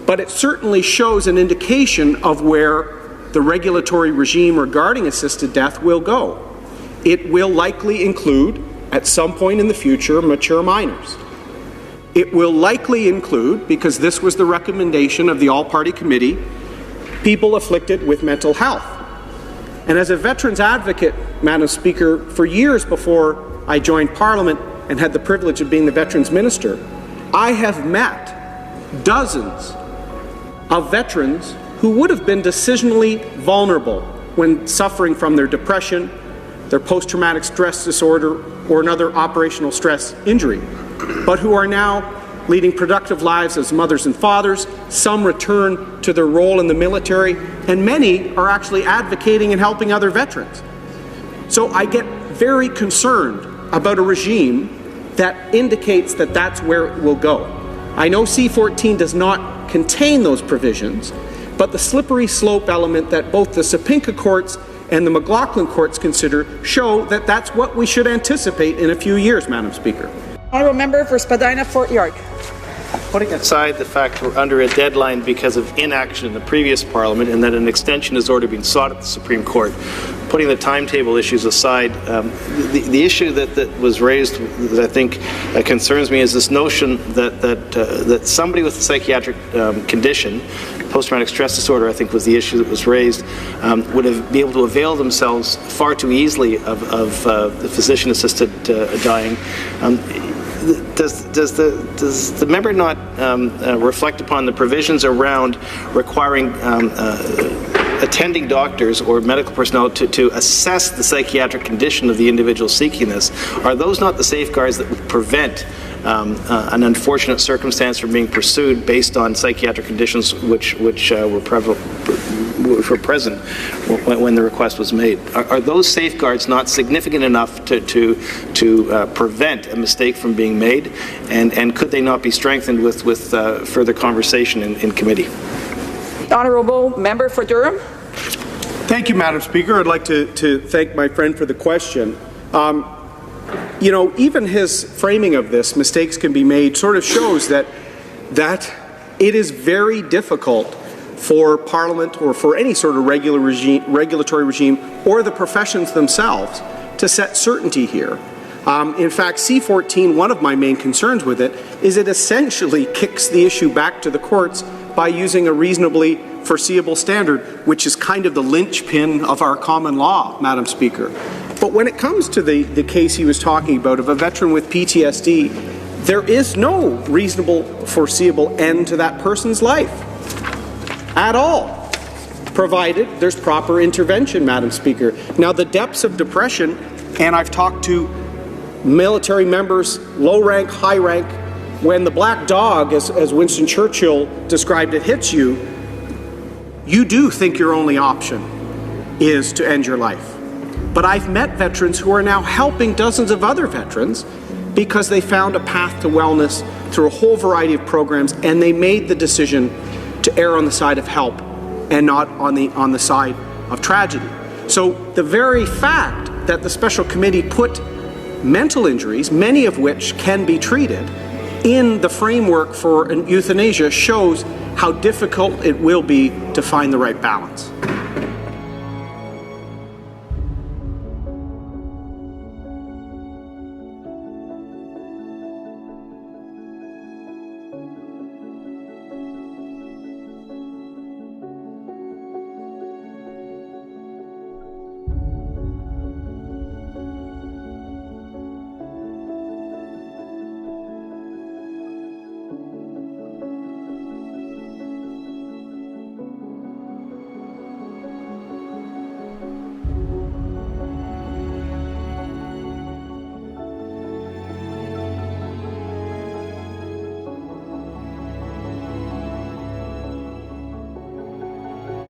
but it certainly shows an indication of where the regulatory regime regarding assisted death will go. It will likely include, at some point in the future, mature minors. It will likely include, because this was the recommendation of the All-Party Committee, people afflicted with mental health. And as a veterans advocate, Madam Speaker, for years before I joined Parliament and had the privilege of being the Veterans Minister, I have met dozens of veterans who would have been decisionally vulnerable when suffering from their depression, their post-traumatic stress disorder, or another operational stress injury, but who are now leading productive lives as mothers and fathers. Some return to their role in the military, and many are actually advocating and helping other veterans. So I get very concerned about a regime that indicates that that's where it will go. I know C-14 does not contain those provisions, but the slippery slope element that both the Sapinka courts and the McLaughlin courts consider show that that's what we should anticipate in a few years, Madam Speaker. Honourable Member for Spadina, Fort York. Putting aside the fact we're under a deadline because of inaction in the previous Parliament and that an extension has already been sought at the Supreme Court, putting the timetable issues aside, the issue that was raised that I think concerns me is this notion that somebody with a psychiatric condition, post-traumatic stress disorder, I think was the issue that was raised, would be able to avail themselves far too easily of the physician-assisted dying. Does the member not reflect upon the provisions around requiring attending doctors or medical personnel to assess the psychiatric condition of the individual seeking this? Are those not the safeguards that would prevent an unfortunate circumstance from being pursued based on psychiatric conditions which were present when the request was made? Are those safeguards not significant enough to prevent a mistake from being made, and could they not be strengthened with further conversation in committee? The Honourable Member for Durham. Thank you, Madam Speaker. I'd like to thank my friend for the question. You know, even his framing of this, mistakes can be made, sort of shows that it is very difficult for Parliament or for any sort of regulatory regime or the professions themselves to set certainty here. In fact, C-14, one of my main concerns with it is it essentially kicks the issue back to the courts by using a reasonably foreseeable standard, which is kind of the linchpin of our common law, Madam Speaker. But when it comes to the case he was talking about of a veteran with PTSD, there is no reasonable foreseeable end to that person's life at all, provided there's proper intervention, Madam Speaker. Now, the depths of depression, and I've talked to military members, low rank, high rank, when the black dog, as Winston Churchill described it, hits you, you do think your only option is to end your life. But I've met veterans who are now helping dozens of other veterans because they found a path to wellness through a whole variety of programs, and they made the decision to err on the side of help and not on the side of tragedy. So the very fact that the special committee put mental injuries, many of which can be treated, in the framework for euthanasia shows how difficult it will be to find the right balance.